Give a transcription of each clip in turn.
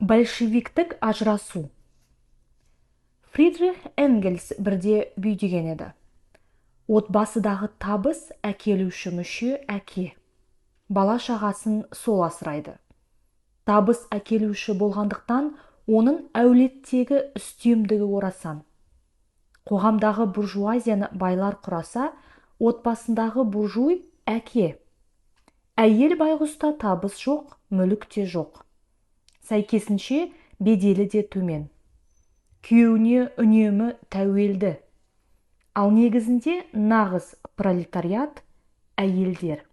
Большевиктік ажырасу. Фридрих Энгельс бірде бүйдеген еді. Отбасыдағы табыс әкелуші мүше әке. Бала шағасын сол асырайды. Табыс әкелуші болғандықтан оның әулеттегі үстемдігі орасан. Қоғамдағы буржуазияны байлар құраса, отбасындағы буржуй әке. Әйел байғұста табыс жоқ, мүлік те жоқ. Сәйкесінше беделі де төмен. Күйеуіне үнемі тәуелді. Ал негізінде нағыз пролетариат әйелдер.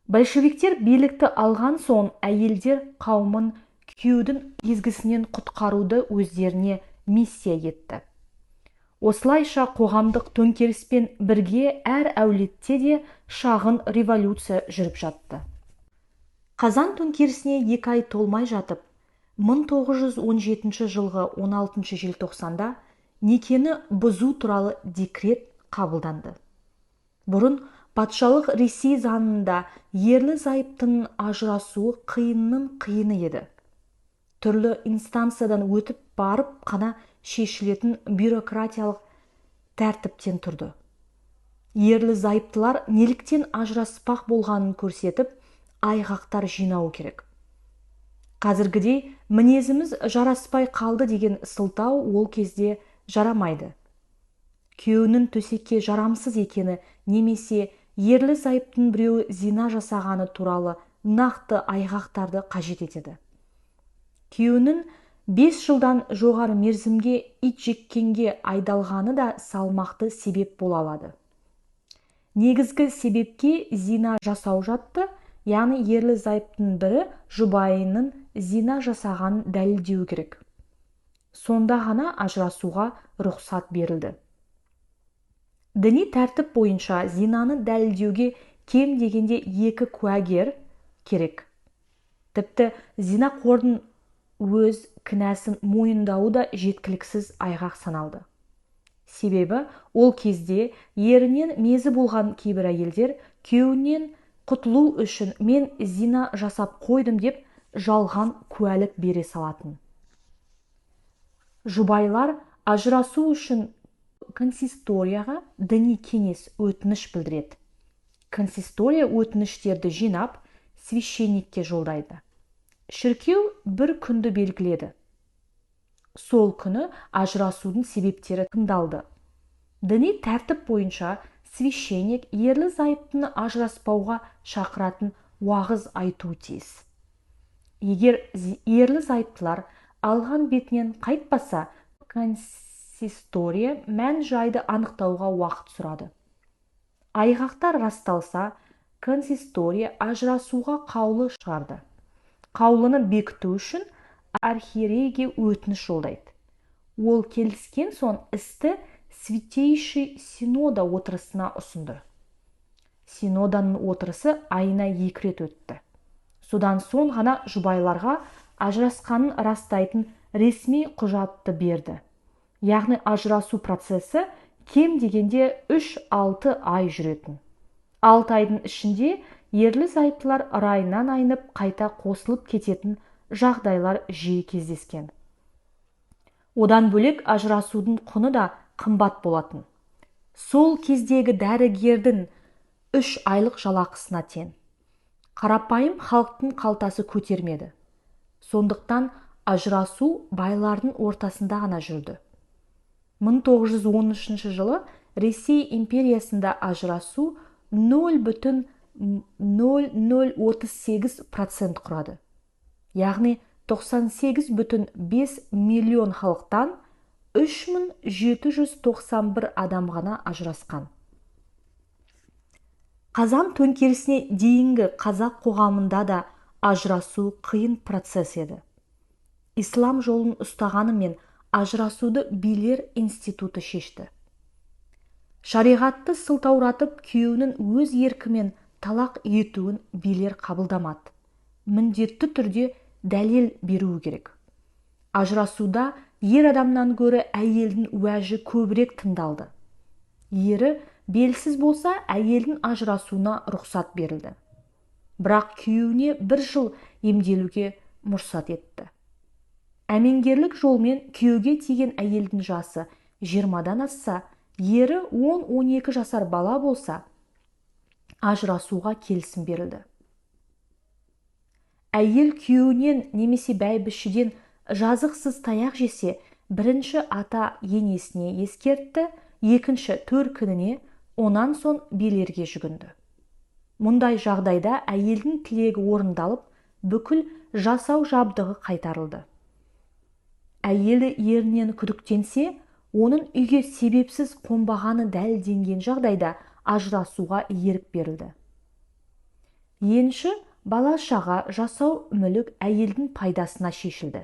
Большевиктер билікті алған соң әйелдер қауымын күйеудің езгісінен құтқаруды өздеріне миссия етті. Осылайша қоғамдық төңкеріспен бірге әр әулетте де шағын революция жүріп жатты. Қазан төңкерісіне 2 ай толмай жатып, 1917 жылғы 16 желтоқсанда некені бұзу туралы декрет қабылданды. Бұрын патшалық Ресей заңында ерлі зайыптының ажырасуы қиынның қиыны еді. Түрлі инстанциядан өтіп барып қана шешілетін бюрократиялық тәртіптен тұрды. Ерлі зайыптылар неліктен ажыраспақ болғанын көрсетіп, айғақтар жинау керек. Қазіргідей мінезіміз жараспай қалды деген сылтау ол кезде жарамайды. Күйеуінің төсекке жарамсыз екені немесе ерлі зайыптың біреуі зина жасағаны туралы нақты айғақтарды қажет етеді. Күйеуінің 5 жылдан жоғары мерзімге ит жеккенге айдалғаны да салмақты себеп бола алады. Негізгі себепке зина жасау жатты, яғни ерлі зайыптың бірі жұбайының зина жасағанын дәлелдеу керек. Сонда ғана ажырасуға рұқсат берілді. Діни тәртіп бойынша зинаны дәлелдеуге кем дегенде 2 куәгер керек. Тіпті зинақордың өз кінәсін мойындауы да жеткіліксіз айғақ саналды. Себебі ол кезде ерінен мезі болған кейбір әйелдер күйеуінен құтылу үшін мен зина жасап қойдым деп жалған куәлік бере салатын. Жұбайлар ажырасу үшін консисторияға діни кеңес өтініш білдіреді. Консистория өтініштерді жинап, священникке жолдайды. Шіркеу бір күнді белгіледі. Сол күні ажырасудың себептері тыңдалды. Діни тәртіп бойынша священник ерлі зайыптыны ажыраспауға шақыратын уағыз айтуы тиіс. Егер ерлі зайыптылар алған бетінен қайтпаса, консистория мән жайды анықтауға уақыт сұрады. Айғақтар расталса, консистория ажырасуға қаулы шығарды. Қаулыны бекіту үшін архиерейге өтініш жолдайды. Ол келіскен соң істі Святейший Синода отырысына ұсынды. Синоданың отырысы айына 2 рет өтті. Содан соң ғана жұбайларға ажырасқанын растайтын ресми құжатты берді. Яғни ажырасу процесі кем дегенде 3-6 ай жүретін. 6 айдың ішінде ерлі зайыптылар райынан айнып қайта қосылып кететін жағдайлар жиі кездескен. Одан бөлек ажырасудың құны да қымбат болатын. Сол кездегі дәрігердің 3 айлық жалақысына тең. Қарапайым халықтың қалтасы көтермеді. Сондықтан ажырасу байлардың ортасында ғана жүрді. 1913 жылы Ресей империясында ажырасу 0,0038% құрады. Яғни 98,5 миллион халықтан 3791 адам ғана ажырасқан. Қазан төңкерісіне дейінгі қазақ қоғамында да ажырасу қиын процесс еді. Ислам жолын ұстағанымен ажырасуды билер институты шешті. Шариғатты сылтауратып күйеуінің өз еркімен талақ етуін билер қабылдамады. Міндетті түрде дәлел беруі керек. Ажырасуда ер адамнан гөрі әйелдің уәжі көбірек тыңдалды. Ері белсіз болса, әйелдің ажырасуына рұқсат берілді. Бірақ күйеуіне 1 жыл емделуге мұрсат етті. Әмеңгерлік жолмен күйеуге тиген әйелдің жасы 20-дан асса, ері 10-12 жасар бала болса, ажырасуға келісім берілді. Әйел күйеуінен немесе бәйбішеден жазықсыз таяқ жесе, бірінші ата енесіне ескертті, екінші төркініне, онан соң билерге жүгінді. Мұндай жағдайда әйелдің тілегі орындалып, бүкіл жасау жабдығы қайтарылды. Әйелі ерінен күдіктенсе, оның үйге себепсіз қонбағаны дәлелденген жағдайда ажырасуға ерік берілді. Енші бала-шаға, жасау мүлік әйелдің пайдасына шешілді.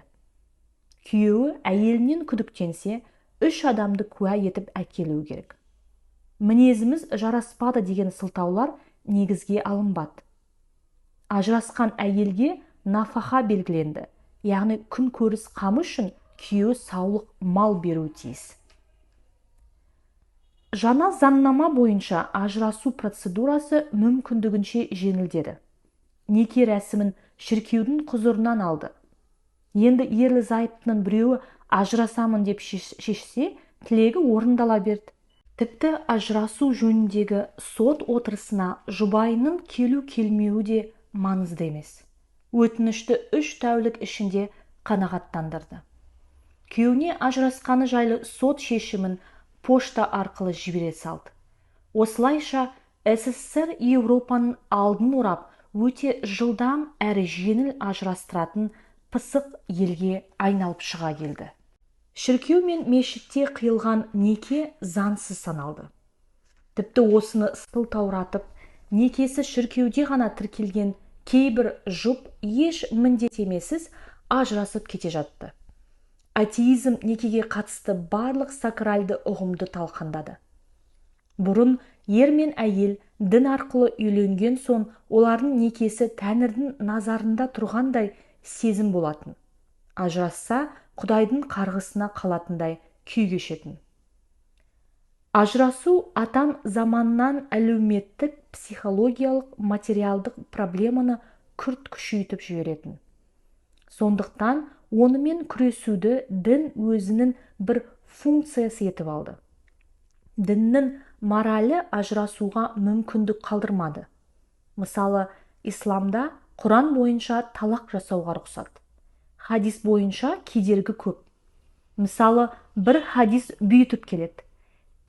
Күйеуі әйелінен күдіктенсе, 3 адамды куә етіп әкелуі керек. Мінезіміз жараспады деген сылтаулар негізге алынбады. Ажырасқан әйелге нафаха белгіленді, яғни күн көріс қамы үшін күйеуі саулық мал беруі тиіс. Жаңа заңнама бойынша ажырасу процедурасы мүмкіндігінше жеңілдеді. Неке рәсімін шіркеудің құзырынан алды. Енді ерлі зайыптының біреуі ажырасамын деп шешсе, тілегі орындала берді. Тіпті ажырасу жөніндегі сот отырысына жұбайының келу-келмеуі де маңызды емес. Өтінішті 3 тәулік ішінде қанағаттандырды. Күйеуіне ажырасқаны жайлы сот шешімін пошта арқылы жібере салды. Осылайша СССР Еуропаның алдын орап, өте жылдам әрі жеңіл ажырастыратын пысық елге айналып шыға келді. Шіркеу мен мешітте қиылған неке заңсыз саналды. Тіпті осыны сылтауратып, некесі шіркеуде ғана тіркелген кейбір жұп еш міндеттемесіз ажырасып кете жатты. Атеизм некеге қатысты барлық сакралды ұғымды талқандады. Бұрын ер мен әйел дін арқылы үйленген соң, олардың некесі Тәңірдің назарында тұрғандай сезім болатын. Ажырасса, Құдайдың қарғысына қалатындай күй кешетін. Ажырасу атам заманнан әлеуметтік, психологиялық, материалдық проблеманы күрт күшейтіп жіберетін. Сондықтан онымен күресуді дін өзінің бір функциясы етіп алды. Діннің моралі ажырасуға мүмкіндік қалдырмады. Мысалы, исламда Құран бойынша талақ жасауға рұқсат. Хадис бойынша кедергі көп. Мысалы, бір хадис бүйтіп келеді.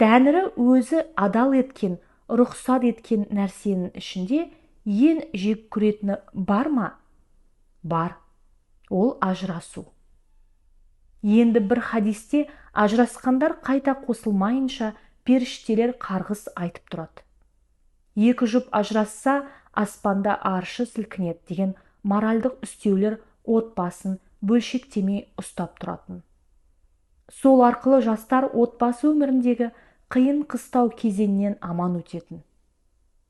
Тәңірі өзі адал еткен, рұқсат еткен нәрсенің ішінде ең жек көретіні бар ма? Бар. Ол ажырасу. Енді бір хадисте ажырасқандар қайта қосылмайынша періштелер қарғыс айтып тұрады. 2 жұп ажырасса, аспанда аршы сілкінеді деген моральдық үстеулер отбасын бөлшектемей ұстап тұратын. Сол арқылы жастар отбасы өміріндегі қиын қыстау кезеңнен аман өтетін.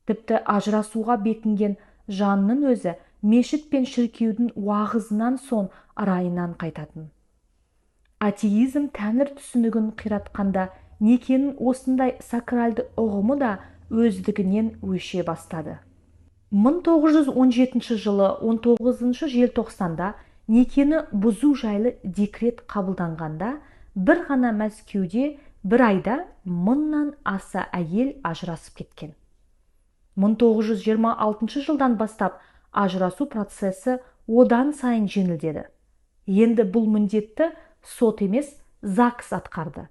Тіпті ажырасуға бекінген жанның өзі мешіт пен шіркеудің уағызынан соң райынан қайтатын. Атеизм Тәңір түсінігін қиратқанда некенің осындай сакралды ұғымы да өздігінен өше бастады. 1917 жылы 19 желтоқсанда некені бұзу жайлы декрет қабылданғанда, бір ғана Мәскеуде бір айда 1000-нан аса әйел ажырасып кеткен. 1926 жылдан бастап ажырасу процесі одан сайын жеңілдеді. Енді бұл міндетті сот емес, ЗАГС атқарды.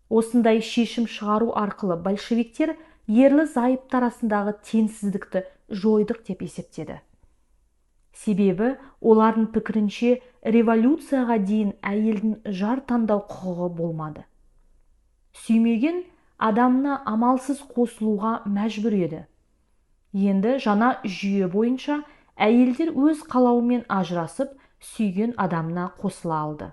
Осындай шешім шығару арқылы большевиктер ерлі зайыптар арасындағы теңсіздікті жойдық деп есептеді. Себебі олардың пікірінше революцияға дейін әйелдің жар таңдау құқығы болмады. Сүймеген адамына амалсыз қосылуға мәжбүр еді. Енді жаңа жүйе бойынша әйелдер өз қалауымен ажырасып, сүйген адамына қосыла алды.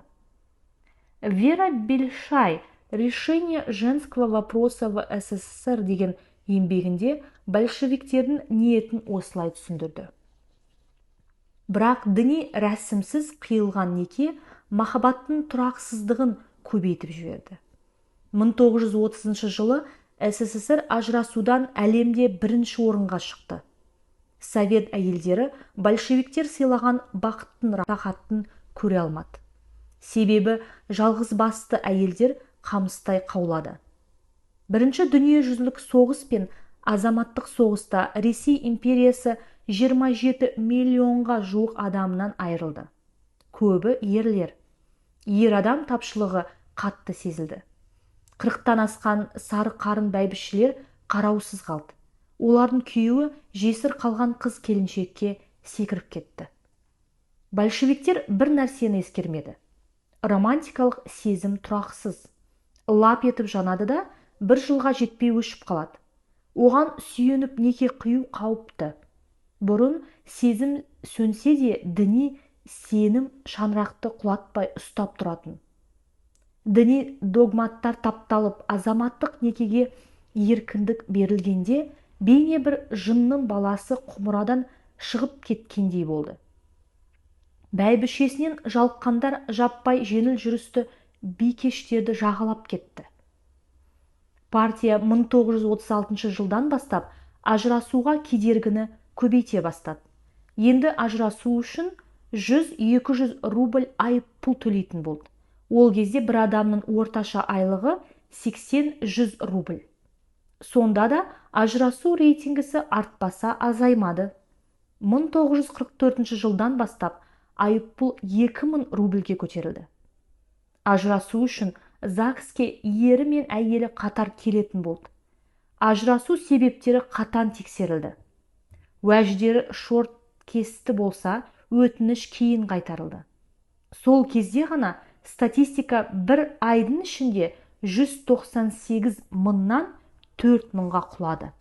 Вера Бельшай «Решение женского вопроса в СССР» деген еңбегінде большевиктердің ниетін осылай түсіндірді. Бірақ діни рәсімсіз қиылған неке махаббаттың тұрақсыздығын көбейтіп жіберді. 1930 жылы СССР ажырасудан әлемде бірінші орынға шықты. Совет әйелдері большевиктер сыйлаған бақыттың рахатын көре алмады. Себебі жалғыз басты әйелдер қамыстай қаулады. Бірінші дүниежүзілік соғыс пен азаматтық соғыста Ресей империясы 27 миллионға жуық адамынан айырылды. Көбі ерлер. Ер адам тапшылығы қатты сезілді. 40-тан асқан сары қарын бәйбішелер қараусыз қалды. Олардың күйеуі жесір қалған қыз келіншекке секіріп кетті. Большевиктер бір нәрсені ескермеді. Романтикалық сезім тұрақсыз. Лап етіп жанады да, бір жылға жетпей өшіп қалады. Оған сүйеніп неке қию қауіпті. Бұрын сезім сөнсе де діни сенім шаңырақты құлатпай ұстап тұратын. Діни догматтар тапталып, азаматтық некеге еркіндік берілгенде, бейне бір жынның баласы құмырадан шығып кеткендей болды. Бәйбішесінен жалыққандар жаппай жеңіл жүрісті бикештерді жағалап кетті. Партия 1936 жылдан бастап ажырасуға кедергіні көбейте бастады. Енді ажырасу үшін 100-200 рубль айыппұл төлейтін болды. Ол кезде бір адамның орташа айлығы 80-100 рубль. Сонда да ажырасу рейтингісі артпаса азаймады. 1944 жылдан бастап айыппұл 2000 рубльге көтерілді. Ажырасу үшін ЗАГСке ері мен әйелі қатар келетін болды. Ажырасу себептері қатаң тексерілді. Уәждері шорт кесті болса, өтініш кейін қайтарылды. Сол кезде ғана статистика бір айдың ішінде 198 мыңнан 4 мыңға құлады.